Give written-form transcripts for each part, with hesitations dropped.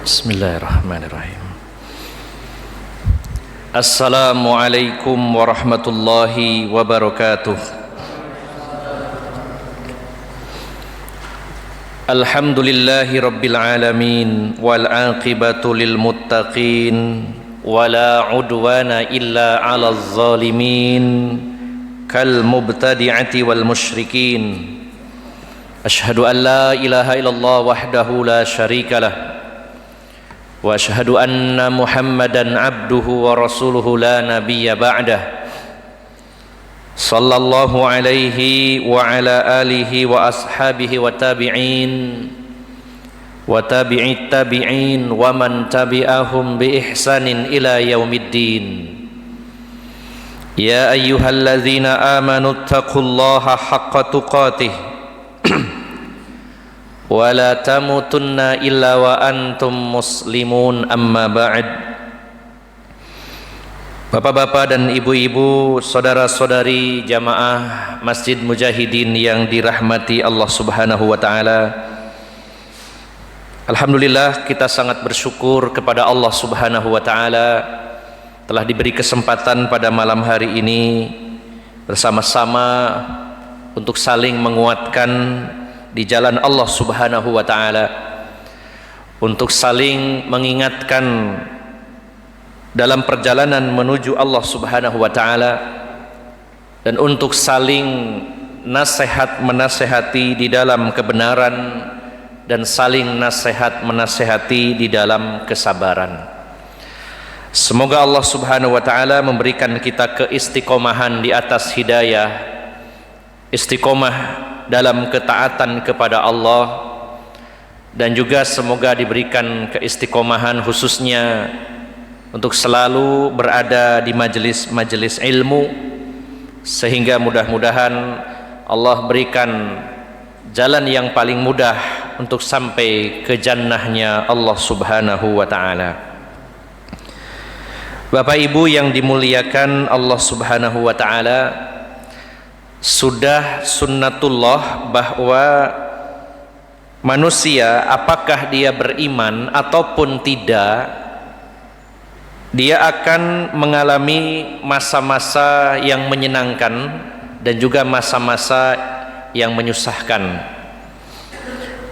Bismillahirrahmanirrahim. Assalamualaikum warahmatullahi wabarakatuh. Alhamdulillahi rabbil alamin wal aqibatu lil muttaqin wala udwana illa 'alal zalimin kal mubtadi'ati wal musyrikin. Asyhadu an la ilaha illallah wahdahu la syarikalah wa asyhadu anna Muhammadan abduhu wa rasuluhu la nabiyya ba'dah. Sallallahu alaihi wa ala alihi wa ashabihi wa tabi'in wa tabi'it tabi'in wa man tabi'ahum bi ihsanin ila yaumiddin. Ya ayyuhalladzina amanu taqullaha haqqa tuqatih wa la tamutunna illa wa antum muslimun, amma ba'd. Bapak-bapak dan ibu-ibu, saudara-saudari jamaah Masjid Mujahidin yang dirahmati Allah Subhanahu wa taala. Alhamdulillah, kita sangat bersyukur kepada Allah Subhanahu wa taala telah diberi kesempatan pada malam hari ini bersama-sama untuk saling menguatkan di jalan Allah Subhanahu wa taala, untuk saling mengingatkan dalam perjalanan menuju Allah Subhanahu wa taala, dan untuk saling nasihat menasehati di dalam kebenaran dan saling nasihat menasehati di dalam kesabaran. Semoga Allah Subhanahu wa taala memberikan kita keistiqomahan di atas hidayah, istiqomah dalam ketaatan kepada Allah, dan juga semoga diberikan keistiqomahan khususnya untuk selalu berada di majelis-majelis ilmu, sehingga mudah-mudahan Allah berikan jalan yang paling mudah untuk sampai ke jannahnya Allah Subhanahu wa ta'ala. Bapak Ibu yang dimuliakan Allah Subhanahu wa ta'ala, sudah sunnatullah bahwa manusia, apakah dia beriman ataupun tidak, dia akan mengalami masa-masa yang menyenangkan dan juga masa-masa yang menyusahkan.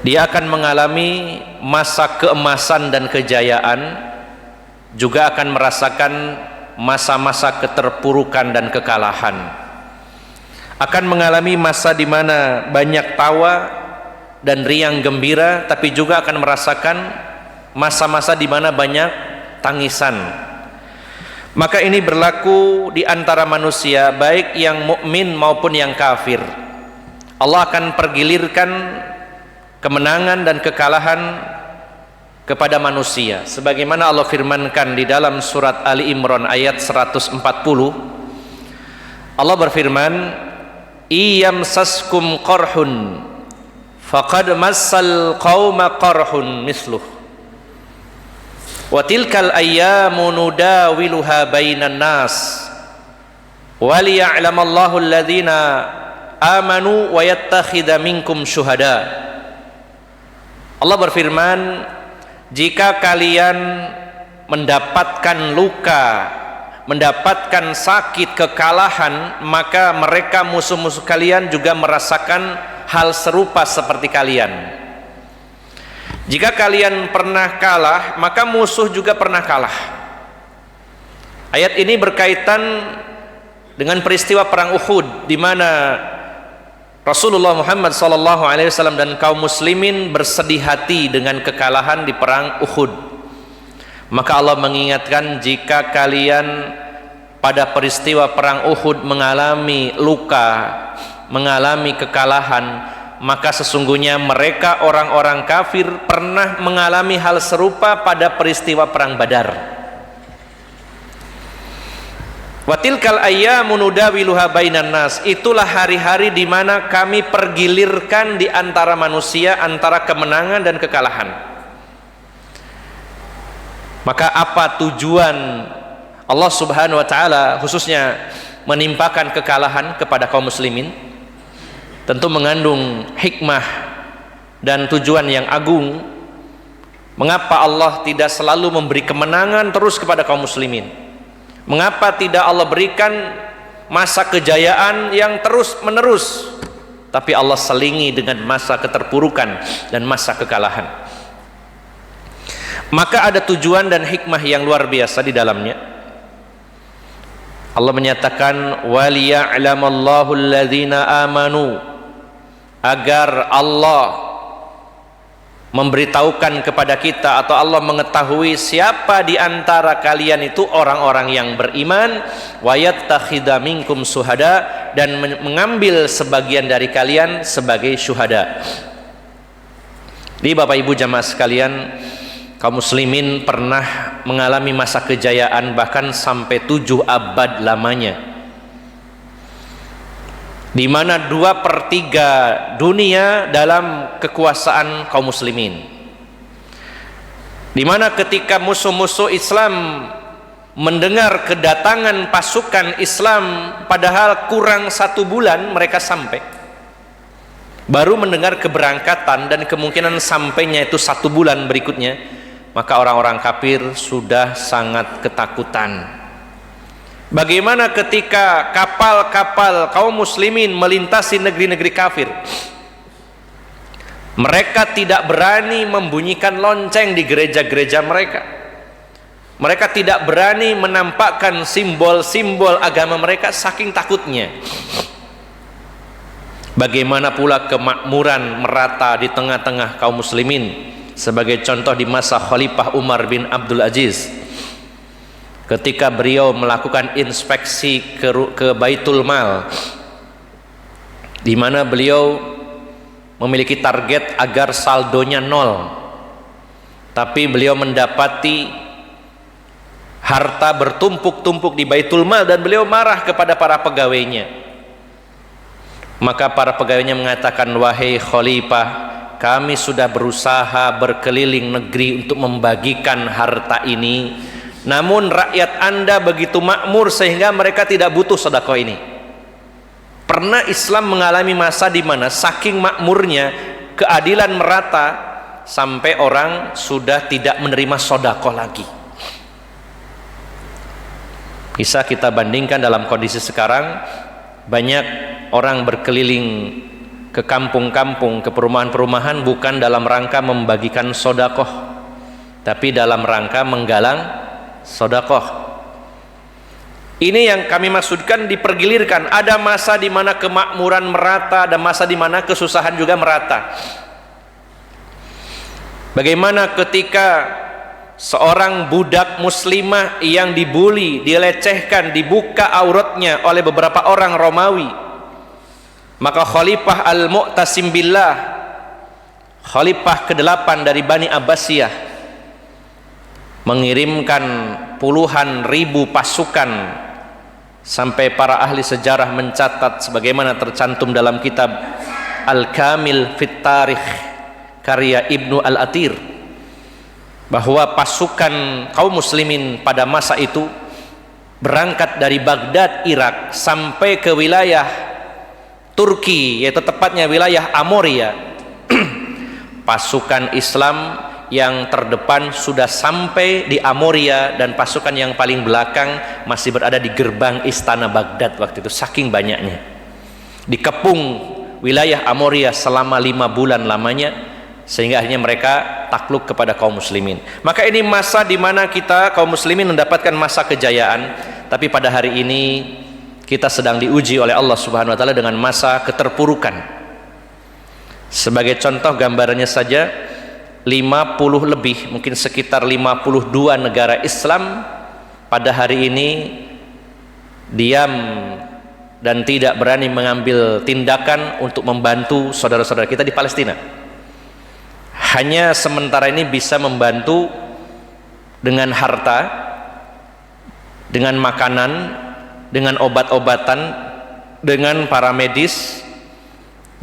Dia akan mengalami masa keemasan dan kejayaan, juga akan merasakan masa-masa keterpurukan dan kekalahan. Akan mengalami masa di mana banyak tawa dan riang gembira, tapi juga akan merasakan masa-masa di mana banyak tangisan. Maka ini berlaku di antara manusia, baik yang mukmin maupun yang kafir. Allah akan pergilirkan kemenangan dan kekalahan kepada manusia, sebagaimana Allah firmankan di dalam surat Ali Imran ayat 140. Allah berfirman, iyamsaskum qarhun faqad massal qauma qarhun misluh wa tilkal ayyamu nudawiluha bainan nas wa liya'lamallahu alladhina amanu wa yattakhidha minkum syuhada. Allah berfirman, jika kalian mendapatkan luka, mendapatkan sakit, kekalahan, maka mereka musuh-musuh kalian juga merasakan hal serupa seperti kalian. Jika kalian pernah kalah, maka musuh juga pernah kalah. Ayat ini berkaitan dengan peristiwa perang Uhud, di mana Rasulullah Muhammad SAW dan kaum muslimin bersedih hati dengan kekalahan di perang Uhud. Maka Allah mengingatkan, jika kalian pada peristiwa perang Uhud mengalami luka, mengalami kekalahan, maka sesungguhnya mereka orang-orang kafir pernah mengalami hal serupa pada peristiwa perang Badar. Wa tilkal ayyamu nudawiluha bainan nas, itulah hari-hari di mana kami pergilirkan di antara manusia antara kemenangan dan kekalahan. Maka apa tujuan Allah Subhanahu wa taala khususnya menimpakan kekalahan kepada kaum muslimin? Tentu mengandung hikmah dan tujuan yang agung, Mengapa Allah tidak selalu memberi kemenangan terus kepada kaum muslimin? Mengapa tidak Allah berikan masa kejayaan yang terus menerus, tapi Allah selingi dengan masa keterpurukan dan masa kekalahan? Maka ada tujuan dan hikmah yang luar biasa di dalamnya. Allah menyatakan waliya'lamallahu alladzina amanu, agar Allah memberitahukan kepada kita atau Allah mengetahui siapa di antara kalian itu orang-orang yang beriman, wa yattakhidha minkum syuhada, dan mengambil sebagian dari kalian sebagai syuhada. Di Bapak Ibu jamaah sekalian, kaum muslimin pernah mengalami masa kejayaan bahkan sampai 7 abad lamanya, di mana 2/3 dunia dalam kekuasaan kaum muslimin, di mana ketika musuh-musuh Islam mendengar kedatangan pasukan Islam, padahal kurang 1 bulan mereka sampai, baru mendengar keberangkatan dan kemungkinan sampainya itu 1 bulan berikutnya, maka orang-orang kafir sudah sangat ketakutan. Bagaimana ketika kapal-kapal kaum muslimin melintasi negeri-negeri kafir? Mereka tidak berani membunyikan lonceng di gereja-gereja mereka. Mereka tidak berani menampakkan simbol-simbol agama mereka saking takutnya. Bagaimana pula kemakmuran merata di tengah-tengah kaum muslimin? Sebagai contoh di masa Khalifah Umar bin Abdul Aziz, ketika beliau melakukan inspeksi ke Baitul Mal, di mana beliau memiliki target agar saldonya 0, tapi beliau mendapati harta bertumpuk-tumpuk di Baitul Mal dan beliau marah kepada para pegawainya. Maka para pegawainya mengatakan, wahai Khalifah, kami sudah berusaha berkeliling negeri untuk membagikan harta ini, namun rakyat Anda begitu makmur sehingga mereka tidak butuh sedekah ini. Pernah Islam mengalami masa di mana saking makmurnya keadilan merata sampai orang sudah tidak menerima sedekah lagi. Bisa kita bandingkan dalam kondisi sekarang, banyak orang berkeliling ke kampung-kampung, ke perumahan-perumahan bukan dalam rangka membagikan sedekah, tapi dalam rangka menggalang sedekah. Ini yang kami maksudkan dipergilirkan. Ada masa di mana kemakmuran merata, ada masa di mana kesusahan juga merata. Bagaimana ketika seorang budak muslimah yang dibuli, dilecehkan, dibuka auratnya oleh beberapa orang Romawi, maka Khalifah Al-Mu'tasim Billah, Khalifah ke-8 dari Bani Abbasiyah, mengirimkan puluhan ribu pasukan, sampai para ahli sejarah mencatat sebagaimana tercantum dalam kitab Al-Kamil Fit Tarikh karya Ibnu Al-Athir, bahwa pasukan kaum muslimin pada masa itu berangkat dari Baghdad, Irak, sampai ke wilayah Turki, yaitu tepatnya wilayah Amoria. Pasukan Islam yang terdepan sudah sampai di Amoria dan pasukan yang paling belakang masih berada di gerbang istana Baghdad waktu itu, saking banyaknya. Dikepung wilayah Amoria selama 5 bulan lamanya, sehingga akhirnya mereka takluk kepada kaum muslimin. Maka ini masa di mana kita kaum muslimin mendapatkan masa kejayaan, tapi pada hari ini kita sedang diuji oleh Allah Subhanahu wa taala dengan masa keterpurukan. Sebagai contoh gambarannya saja, 50 lebih, mungkin sekitar 52 negara Islam pada hari ini diam dan tidak berani mengambil tindakan untuk membantu saudara-saudara kita di Palestina. Hanya sementara ini bisa membantu dengan harta, dengan makanan, dengan obat-obatan, dengan para medis,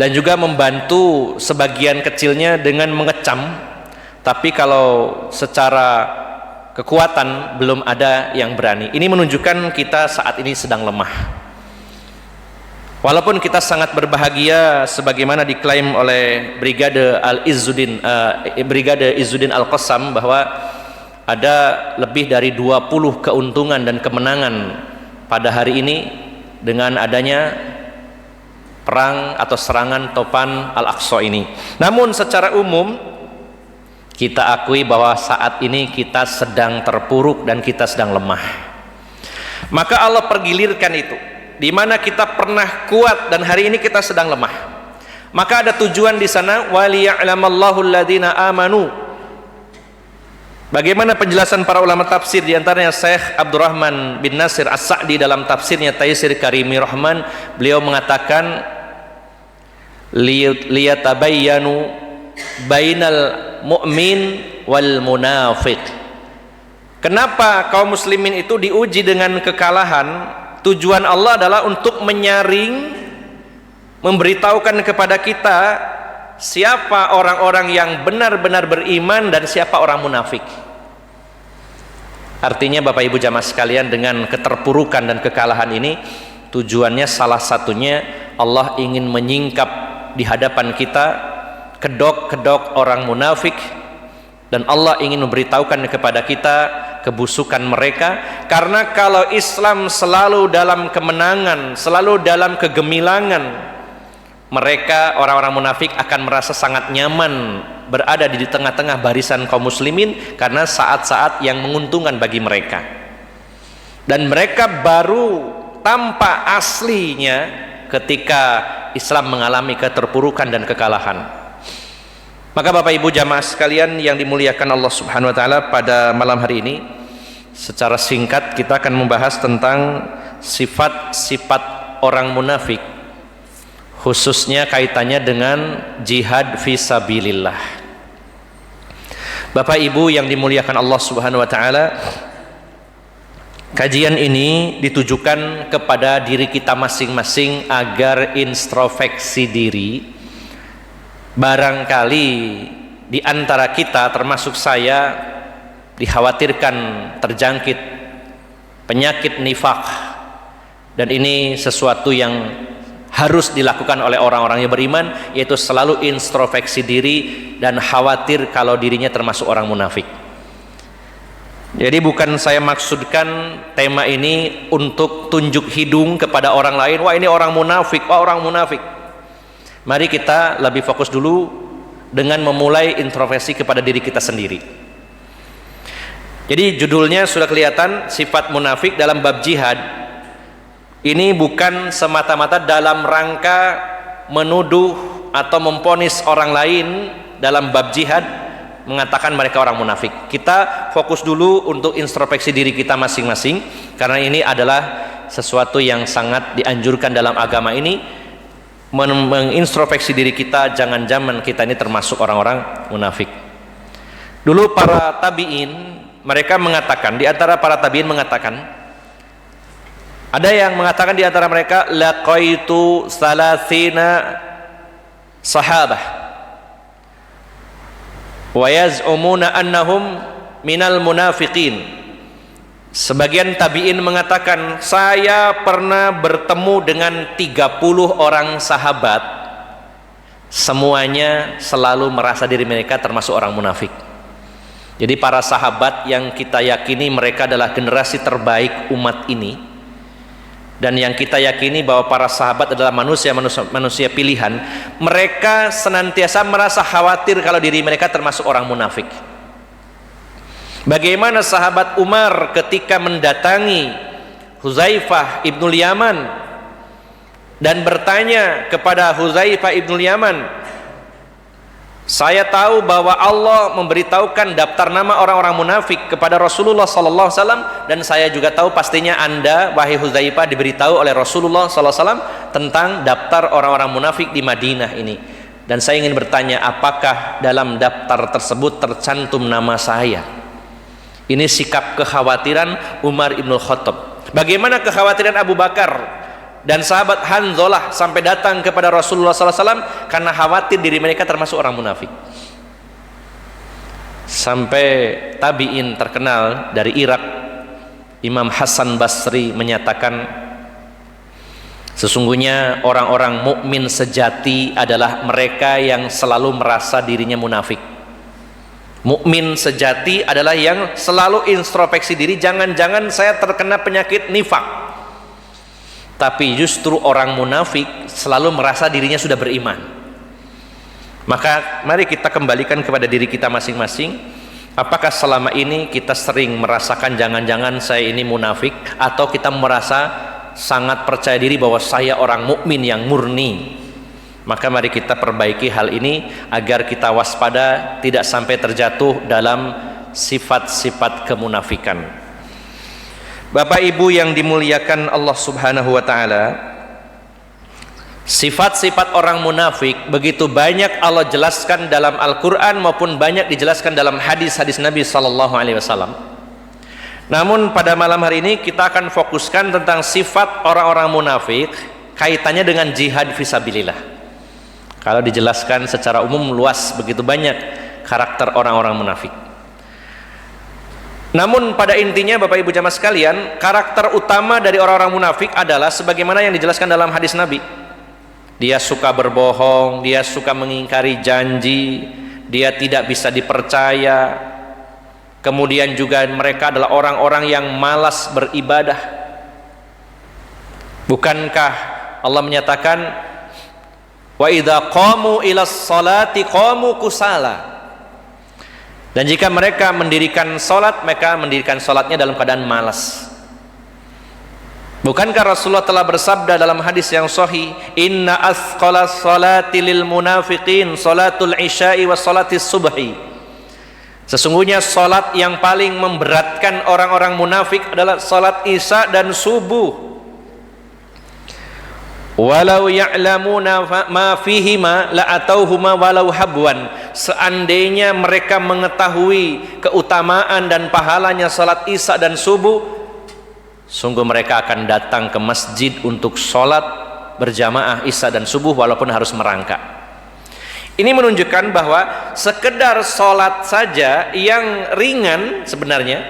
dan juga membantu sebagian kecilnya dengan mengecam. Tapi kalau secara kekuatan belum ada yang berani. Ini menunjukkan kita saat ini sedang lemah. Walaupun kita sangat berbahagia sebagaimana diklaim oleh Brigade Izzuddin Al-Qassam bahwa ada lebih dari 20 keuntungan dan kemenangan pada hari ini dengan adanya perang atau serangan Topan Al-Aqsa ini. Namun secara umum kita akui bahwa saat ini kita sedang terpuruk dan kita sedang lemah. Maka Allah pergilirkan itu, di mana kita pernah kuat dan hari ini kita sedang lemah. Maka ada tujuan di sana, waliya'lamallahu alladhina amanu. Bagaimana penjelasan para ulama tafsir, di antaranya Syekh Abdurrahman bin Nasir As-Sa'di dalam tafsirnya Taisir Karimi Rahman, beliau mengatakan liyatabayyanu bainal mu'min wal munafiq. Kenapa kaum muslimin itu diuji dengan kekalahan? Tujuan Allah adalah untuk menyaring, memberitahukan kepada kita siapa orang-orang yang benar-benar beriman dan siapa orang munafik. Artinya Bapak Ibu jamaah sekalian, dengan keterpurukan dan kekalahan ini, tujuannya salah satunya Allah ingin menyingkap di hadapan kita kedok-kedok orang munafik, dan Allah ingin memberitahukan kepada kita kebusukan mereka. Karena kalau Islam selalu dalam kemenangan, selalu dalam kegemilangan, mereka orang-orang munafik akan merasa sangat nyaman berada di tengah-tengah barisan kaum muslimin karena saat-saat yang menguntungkan bagi mereka, dan mereka baru tampak aslinya ketika Islam mengalami keterpurukan dan kekalahan. Maka Bapak Ibu jamaah sekalian yang dimuliakan Allah Subhanahu wa taala, pada malam hari ini secara singkat kita akan membahas tentang sifat-sifat orang munafik, khususnya kaitannya dengan jihad fisabilillah. Bapak Ibu yang dimuliakan Allah Subhanahu wa taala, kajian ini ditujukan kepada diri kita masing-masing agar introspeksi diri. Barangkali di antara kita termasuk saya dikhawatirkan terjangkit penyakit nifaq, dan ini sesuatu yang harus dilakukan oleh orang-orang yang beriman, yaitu selalu introspeksi diri dan khawatir kalau dirinya termasuk orang munafik. Jadi bukan saya maksudkan tema ini untuk tunjuk hidung kepada orang lain, wah ini orang munafik, wah orang munafik. Mari kita lebih fokus dulu dengan memulai introspeksi kepada diri kita sendiri. Jadi judulnya sudah kelihatan, sifat munafik dalam bab jihad. Ini bukan semata-mata dalam rangka menuduh atau memponis orang lain dalam bab jihad, mengatakan mereka orang munafik. Kita fokus dulu untuk introspeksi diri kita masing-masing, karena ini adalah sesuatu yang sangat dianjurkan dalam agama ini, mengintrospeksi diri kita, jangan-jangan kita ini termasuk orang-orang munafik. Dulu para tabi'in, mereka mengatakan, di antara para tabi'in mengatakan, ada yang mengatakan di antara mereka, laqaitu salasina sahabah wa yaz'umuna annahum minal munafiqin. Sebagian tabi'in mengatakan, saya pernah bertemu dengan 30 orang sahabat, semuanya selalu merasa diri mereka termasuk orang munafik. Jadi para sahabat yang kita yakini mereka adalah generasi terbaik umat ini, dan yang kita yakini bahwa para sahabat adalah manusia pilihan, mereka senantiasa merasa khawatir kalau diri mereka termasuk orang munafik. Bagaimana sahabat Umar ketika mendatangi Huzaifah ibnul Yaman dan bertanya kepada Huzaifah ibnul Yaman, saya tahu bahwa Allah memberitahukan daftar nama orang-orang munafik kepada Rasulullah sallallahu alaihi wasallam, dan saya juga tahu pastinya Anda wahai Huzaifah diberitahu oleh Rasulullah sallallahu alaihi wasallam tentang daftar orang-orang munafik di Madinah ini, dan saya ingin bertanya, apakah dalam daftar tersebut tercantum nama saya? Ini sikap kekhawatiran Umar ibn Khattab. Bagaimana kekhawatiran Abu Bakar dan sahabat Hanzalah sampai datang kepada Rasulullah SAW karena khawatir diri mereka termasuk orang munafik. Sampai tabi'in terkenal dari Irak, Imam Hasan Basri menyatakan, Sesungguhnya orang-orang mukmin sejati adalah mereka yang selalu merasa dirinya munafik. Mukmin sejati adalah yang selalu introspeksi diri, jangan-jangan saya terkena penyakit nifak. Tapi justru orang munafik selalu merasa dirinya sudah beriman. Maka mari kita kembalikan kepada diri kita masing-masing. Apakah selama ini kita sering merasakan jangan-jangan saya ini munafik, atau kita merasa sangat percaya diri bahwa saya orang mukmin yang murni? Maka mari kita perbaiki hal ini agar kita waspada, tidak sampai terjatuh dalam sifat-sifat kemunafikan. Bapak Ibu yang dimuliakan Allah Subhanahu wa taala, sifat-sifat orang munafik begitu banyak Allah jelaskan dalam Al-Qur'an maupun banyak dijelaskan dalam hadis-hadis Nabi sallallahu alaihi wasallam. Namun pada malam hari ini kita akan fokuskan tentang sifat orang-orang munafik kaitannya dengan jihad fisabilillah. Kalau dijelaskan secara umum luas, begitu banyak karakter orang-orang munafik. Namun pada intinya Bapak Ibu jamaah sekalian, karakter utama dari orang-orang munafik adalah sebagaimana yang dijelaskan dalam hadis Nabi. Dia suka berbohong, dia suka mengingkari janji, dia tidak bisa dipercaya. Kemudian juga mereka adalah orang-orang yang malas beribadah. Bukankah Allah menyatakan wa idza qamu ilas salati qamu kusala, dan jika mereka mendirikan salat, mereka mendirikan salatnya dalam keadaan malas. Bukankah Rasulullah telah bersabda dalam hadis yang sahih, inna asqalas salati lil munafiqin salatul isya'i wa salatis subhi. Sesungguhnya salat yang paling memberatkan orang-orang munafik adalah salat isya dan subuh. Walau ya'lamuna ma fihima la atauhuma walau habwan. Seandainya mereka mengetahui keutamaan dan pahalanya salat isya dan subuh, sungguh mereka akan datang ke masjid untuk salat berjamaah isya dan subuh walaupun harus merangkak. Ini menunjukkan bahwa sekedar sholat saja yang ringan sebenarnya,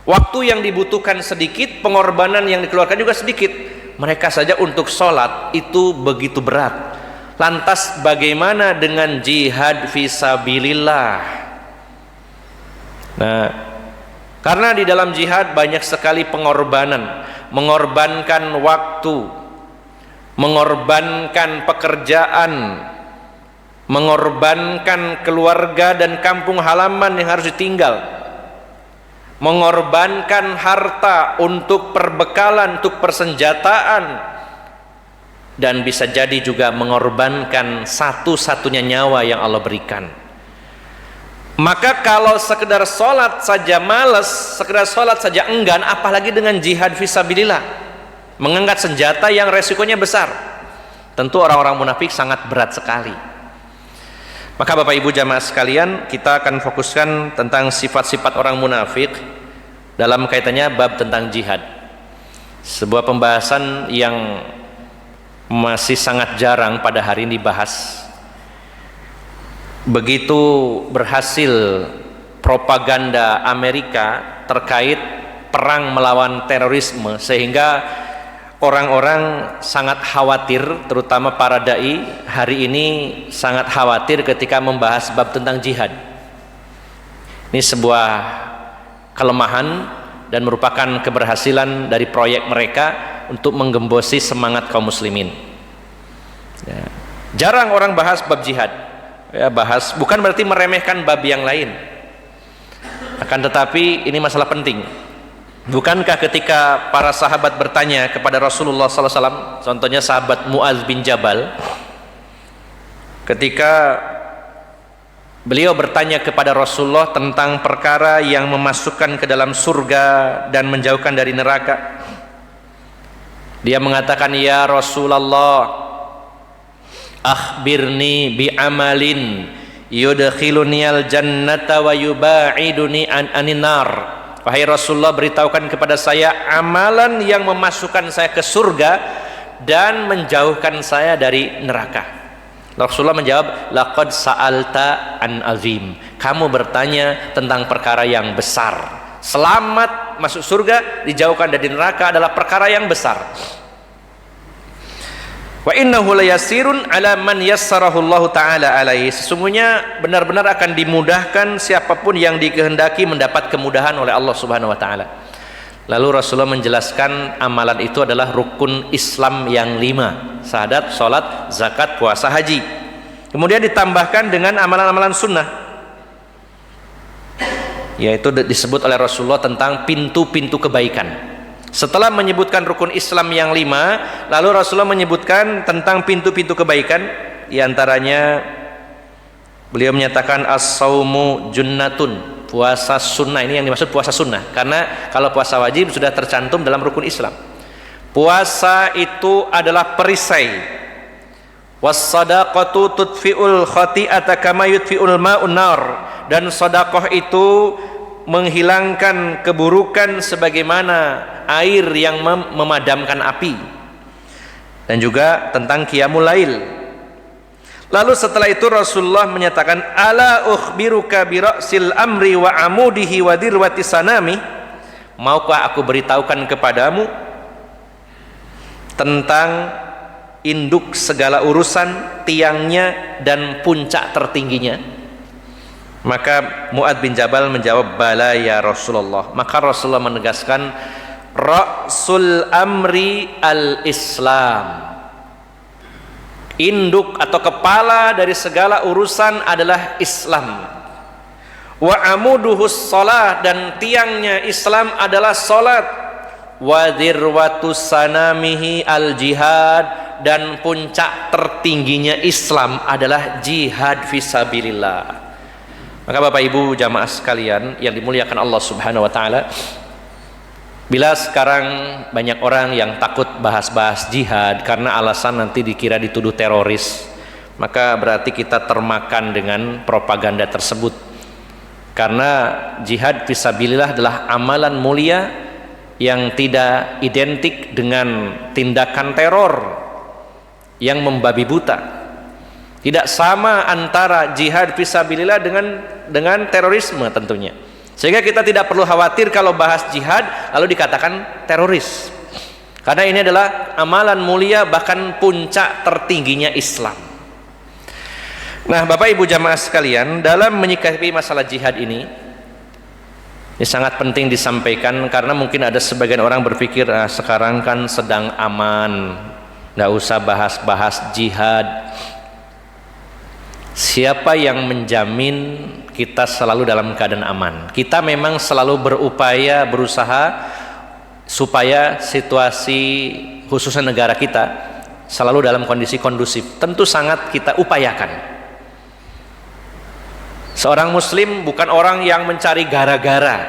waktu yang dibutuhkan sedikit, pengorbanan yang dikeluarkan juga sedikit. Mereka saja untuk sholat itu begitu berat. Lantas bagaimana dengan jihad fisabilillah? Nah, karena di dalam jihad banyak sekali pengorbanan, mengorbankan waktu, mengorbankan pekerjaan, mengorbankan keluarga dan kampung halaman yang harus ditinggal, mengorbankan harta untuk perbekalan, untuk persenjataan, dan bisa jadi juga mengorbankan satu-satunya nyawa yang Allah berikan. Maka kalau sekedar sholat saja malas, sekedar sholat saja enggan, apalagi dengan jihad fisabilillah, mengangkat senjata yang resikonya besar. Tentu orang-orang munafik sangat berat sekali. Maka Bapak Ibu jamaah sekalian, kita akan fokuskan tentang sifat-sifat orang munafik dalam kaitannya bab tentang jihad. Sebuah pembahasan yang masih sangat jarang pada hari ini dibahas. Begitu berhasil propaganda Amerika terkait perang melawan terorisme, sehingga orang-orang sangat khawatir, terutama para dai hari ini sangat khawatir ketika membahas bab tentang jihad. Ini sebuah kelemahan dan merupakan keberhasilan dari proyek mereka untuk menggembosi semangat kaum muslimin. Ya. Jarang orang bahas bab jihad. Ya, bahas bukan berarti meremehkan bab yang lain. Akan tetapi ini masalah penting. Bukankah ketika para sahabat bertanya kepada Rasulullah SAW, contohnya sahabat Mu'adz bin Jabal, ketika beliau bertanya kepada Rasulullah tentang perkara yang memasukkan ke dalam surga dan menjauhkan dari neraka, dia mengatakan, ya Rasulullah, akhbirni bi amalin yudkhiluniyal jannata wa yuba'iduni anin nar. Wahai Rasulullah, beritahukan kepada saya amalan yang memasukkan saya ke surga dan menjauhkan saya dari neraka. Rasulullah menjawab, laqad sa'alta an azim. Kamu bertanya tentang perkara yang besar. Selamat masuk surga, dijauhkan dari neraka adalah perkara yang besar. Wa innahu layasirun ala man yassarahu Allah taala alaihi. Sesungguhnya benar-benar akan dimudahkan siapapun yang dikehendaki mendapat kemudahan oleh Allah Subhanahu wa taala. Lalu Rasulullah menjelaskan amalan itu adalah rukun Islam yang 5, syahadat, salat, zakat, puasa, haji. Kemudian ditambahkan dengan amalan-amalan sunnah, yaitu disebut oleh Rasulullah tentang pintu-pintu kebaikan. Setelah menyebutkan rukun Islam yang 5, lalu Rasulullah menyebutkan tentang pintu-pintu kebaikan. Di antaranya beliau menyatakan as-saumu junnatun, puasa sunnah. Ini yang dimaksud puasa sunnah, karena kalau puasa wajib sudah tercantum dalam rukun Islam. Puasa itu adalah perisai. Was-sadaqatu tudfi'ul khati'ata kama yudfi'ul ma'un nar. Dan sedekah itu menghilangkan keburukan sebagaimana air yang memadamkan api. Dan juga tentang qiyamul lail. Lalu setelah itu Rasulullah menyatakan, ala ukhbiruka bi ra'sil amri wa amudihi wa dirwati sanami. Maukah aku beritahukan kepadamu tentang induk segala urusan, tiangnya dan puncak tertingginya? Maka Mu'adz bin Jabal menjawab, bala ya Rasulullah. Maka Rasulullah menegaskan, ra'sul amri al-Islam. Induk atau kepala dari segala urusan adalah Islam. Wa amuduhus shalah, dan tiangnya Islam adalah salat. Wa dirwatus sanamihi al jihad, dan puncak tertingginya Islam adalah jihad fisabilillah. Maka Bapak Ibu jamaah sekalian yang dimuliakan Allah Subhanahu wa taala, bila sekarang banyak orang yang takut bahas-bahas jihad karena alasan nanti dikira dituduh teroris, maka berarti kita termakan dengan propaganda tersebut. Karena jihad fisabilillah adalah amalan mulia yang tidak identik dengan tindakan teror yang membabi buta. Tidak sama antara jihad fisabilillah dengan terorisme tentunya. Sehingga kita tidak perlu khawatir kalau bahas jihad lalu dikatakan teroris. Karena ini adalah amalan mulia, bahkan puncak tertingginya Islam. Nah, Bapak Ibu jamaah sekalian, dalam menyikapi masalah jihad ini sangat penting disampaikan, karena mungkin ada sebagian orang berpikir, sekarang kan sedang aman, nggak usah bahas-bahas jihad. Siapa yang menjamin kita selalu dalam keadaan aman? Kita memang selalu berupaya, berusaha supaya situasi khususnya negara kita selalu dalam kondisi kondusif. Tentu sangat kita upayakan. Seorang muslim bukan orang yang mencari gara-gara.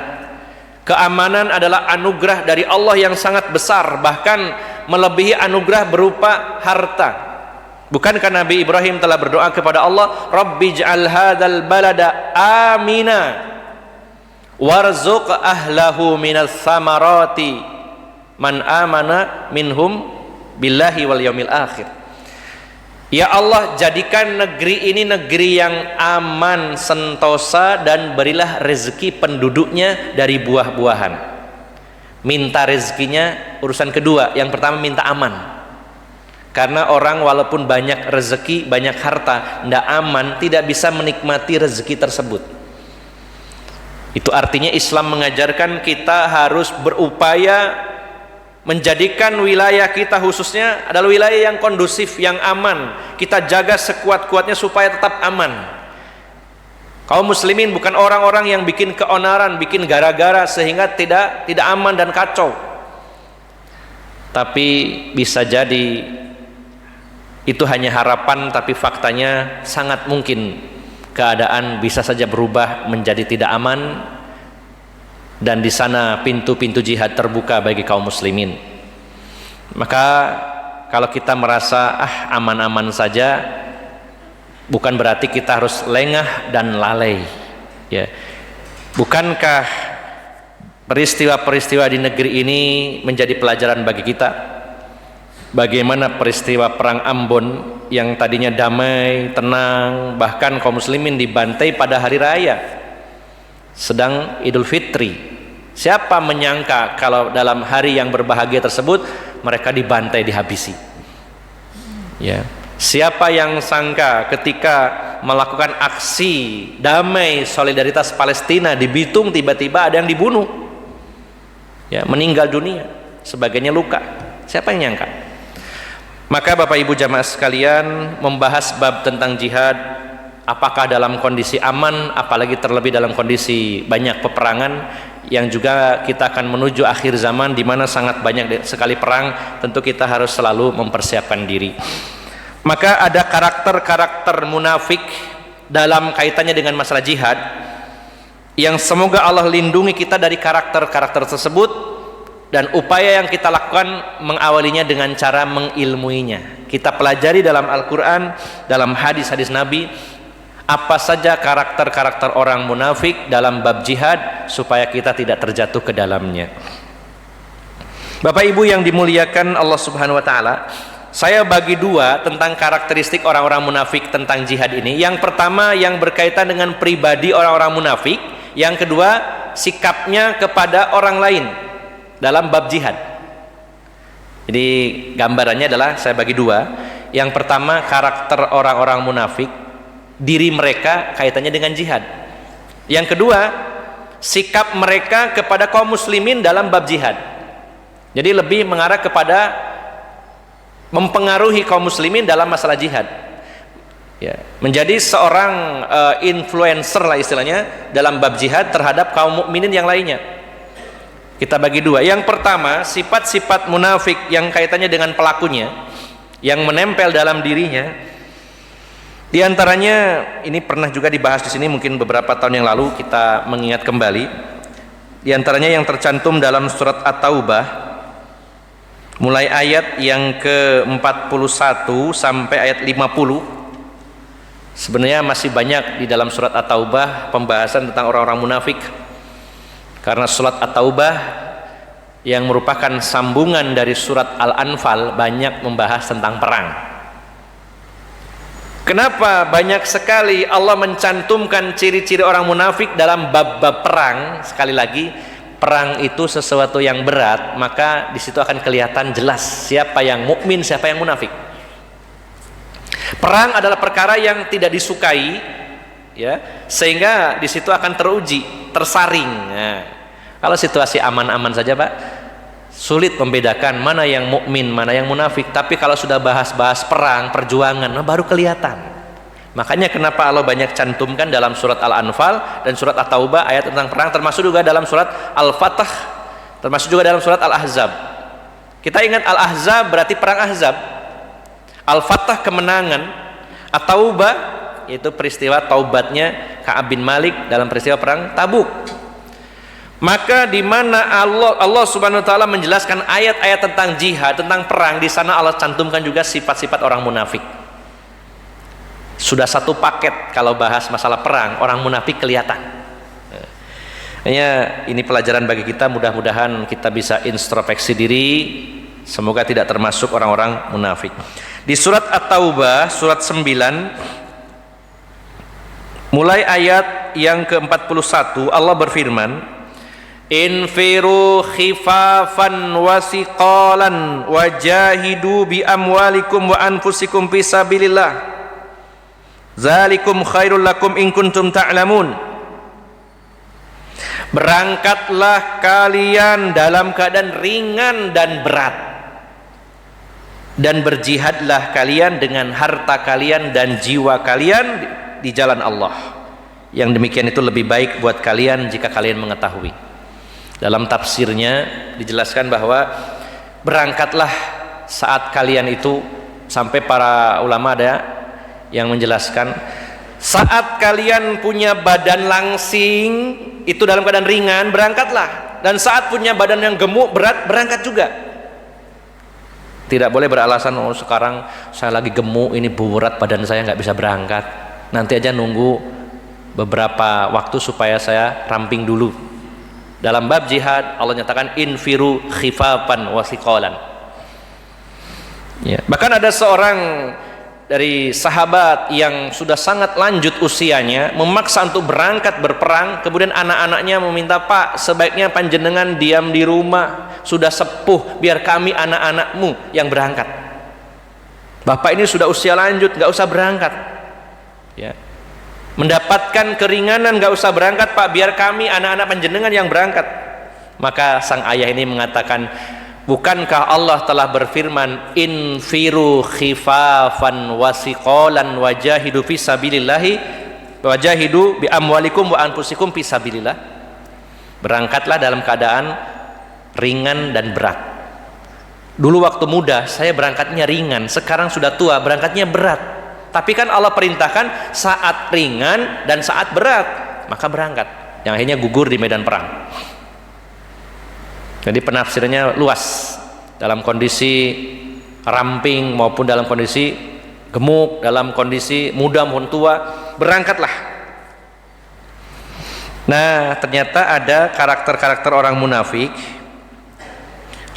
Keamanan adalah anugerah dari Allah yang sangat besar, bahkan melebihi anugerah berupa harta. Bukankah Nabi Ibrahim telah berdoa kepada Allah, Rabbi ij'al hadzal balada amina warzuq ahlahu minas samarati man amana minhum billahi wal yaumil akhir. Ya Allah, jadikan negeri ini negeri yang aman, sentosa, dan berilah rezeki penduduknya dari buah-buahan. Minta rezekinya urusan kedua, yang pertama minta aman. Karena orang walaupun banyak rezeki, banyak harta, tidak aman, tidak bisa menikmati rezeki tersebut. Itu artinya Islam mengajarkan kita harus berupaya menjadikan wilayah kita khususnya adalah wilayah yang kondusif, yang aman. Kita jaga sekuat-kuatnya supaya tetap aman. Kaum muslimin bukan orang-orang yang bikin keonaran, bikin gara-gara sehingga tidak aman dan kacau. Tapi bisa jadi itu hanya harapan, tapi faktanya sangat mungkin keadaan bisa saja berubah menjadi tidak aman, dan di sana pintu-pintu jihad terbuka bagi kaum muslimin. Maka kalau kita merasa aman-aman saja, bukan berarti kita harus lengah dan lalai, ya. Bukankah peristiwa-peristiwa di negeri ini menjadi pelajaran bagi kita? Bagaimana peristiwa perang Ambon yang tadinya damai, tenang, bahkan kaum muslimin dibantai pada hari raya sedang Idul Fitri. Siapa menyangka kalau dalam hari yang berbahagia tersebut mereka dibantai, dihabisi. Ya. Siapa yang sangka ketika melakukan aksi damai solidaritas Palestina di Bitung tiba-tiba ada yang dibunuh, ya, meninggal dunia, sebagainya luka. Siapa yang nyangka? Maka Bapak Ibu jamaah sekalian, membahas bab tentang jihad, apakah dalam kondisi aman, apalagi terlebih dalam kondisi banyak peperangan, yang juga kita akan menuju akhir zaman di mana sangat banyak sekali perang, tentu kita harus selalu mempersiapkan diri. Maka ada karakter-karakter munafik dalam kaitannya dengan masalah jihad, yang semoga Allah lindungi kita dari karakter-karakter tersebut, dan upaya yang kita lakukan mengawalinya dengan cara mengilmuinya. Kita pelajari dalam Al-Quran, dalam hadis-hadis Nabi, apa saja karakter-karakter orang munafik dalam bab jihad, supaya kita tidak terjatuh ke dalamnya. Bapak Ibu yang dimuliakan Allah Subhanahu wa Ta'ala, saya bagi dua tentang karakteristik orang-orang munafik tentang jihad ini. Yang pertama yang berkaitan dengan pribadi orang-orang munafik, yang kedua sikapnya kepada orang lain dalam bab jihad. Jadi gambarannya adalah saya bagi dua. Yang pertama karakter orang-orang munafik, diri mereka kaitannya dengan jihad. Yang kedua sikap mereka kepada kaum muslimin dalam bab jihad. Jadi lebih mengarah kepada mempengaruhi kaum muslimin dalam masalah jihad, ya, menjadi seorang influencer lah istilahnya dalam bab jihad terhadap kaum mukminin yang lainnya. Kita bagi dua. Yang pertama sifat-sifat munafik yang kaitannya dengan pelakunya, yang menempel dalam dirinya. Di antaranya ini pernah juga dibahas di sini mungkin beberapa tahun yang lalu, kita mengingat kembali. Di antaranya yang tercantum dalam surat At-Taubah, mulai ayat yang ke-41 sampai ayat 50. Sebenarnya masih banyak di dalam surat At-Taubah pembahasan tentang orang-orang munafik, karena surat At-Taubah yang merupakan sambungan dari surat Al-Anfal banyak membahas tentang perang. Kenapa banyak sekali Allah mencantumkan ciri-ciri orang munafik dalam bab-bab perang? Sekali lagi, perang itu sesuatu yang berat, maka di situ akan kelihatan jelas siapa yang mukmin, siapa yang munafik. Perang adalah perkara yang tidak disukai, ya, sehingga di situ akan teruji, tersaring. Nah, kalau situasi aman-aman saja, Pak, sulit membedakan mana yang mukmin, mana yang munafik. Tapi kalau sudah bahas-bahas perang, perjuangan, nah baru kelihatan. Makanya kenapa Allah banyak cantumkan dalam surat Al-Anfal dan surat At-Taubah ayat tentang perang, termasuk juga dalam surat Al-Fatah, termasuk juga dalam surat Al-Ahzab. Kita ingat Al-Ahzab berarti perang Ahzab, Al-Fatah kemenangan, At-Taubah yaitu peristiwa taubatnya Ka'ab bin Malik dalam peristiwa perang Tabuk. Maka di mana Allah Subhanahu wa taala menjelaskan ayat-ayat tentang jihad, tentang perang, di sana Allah cantumkan juga sifat-sifat orang munafik. Sudah satu paket kalau bahas masalah perang, orang munafik kelihatan. Hanya ini pelajaran bagi kita, mudah-mudahan kita bisa introspeksi diri, semoga tidak termasuk orang-orang munafik. Di surat At-Taubah surat 9 mulai ayat yang ke-41 Allah berfirman, infiru khifafan wasiqalan wajahidu bi amwalikum wa anfusikum fisabilillah zalikum khairul lakum in kuntum ta'lamun. Berangkatlah kalian dalam keadaan ringan dan berat, dan berjihadlah kalian dengan harta kalian dan jiwa kalian di jalan Allah. Yang demikian itu lebih baik buat kalian jika kalian mengetahui. Dalam tafsirnya dijelaskan bahwa berangkatlah saat kalian itu, sampai para ulama ada yang menjelaskan saat kalian punya badan langsing itu dalam keadaan ringan, berangkatlah, dan saat punya badan yang gemuk berat, berangkat juga. Tidak boleh beralasan, oh sekarang saya lagi gemuk, ini berat badan saya nggak bisa berangkat, nanti aja nunggu beberapa waktu supaya saya ramping dulu. Dalam bab jihad Allah nyatakan infiru khifafan wasiqalan, ya. Bahkan ada seorang dari sahabat yang sudah sangat lanjut usianya memaksa untuk berangkat berperang, kemudian anak-anaknya meminta, Pak, sebaiknya panjenengan diam di rumah, sudah sepuh, biar kami anak-anakmu yang berangkat. Bapak ini sudah usia lanjut, nggak usah berangkat. Ya. Mendapatkan keringanan, nggak usah berangkat Pak, biar kami anak-anak panjenengan yang berangkat. Maka sang ayah ini mengatakan, bukankah Allah telah berfirman, infiru khifafan wasiqalan wajahidu fi sabilillahi wajahidu bi amwalikum wa anfusikum fi sabilillah. Berangkatlah dalam keadaan ringan dan berat. Dulu waktu muda saya berangkatnya ringan, sekarang sudah tua berangkatnya berat. Tapi kan Allah perintahkan saat ringan dan saat berat, maka berangkat. Yang akhirnya gugur di medan perang. Jadi penafsirannya luas, dalam kondisi ramping maupun dalam kondisi gemuk, dalam kondisi muda maupun tua, berangkatlah. Nah, ternyata ada karakter-karakter orang munafik.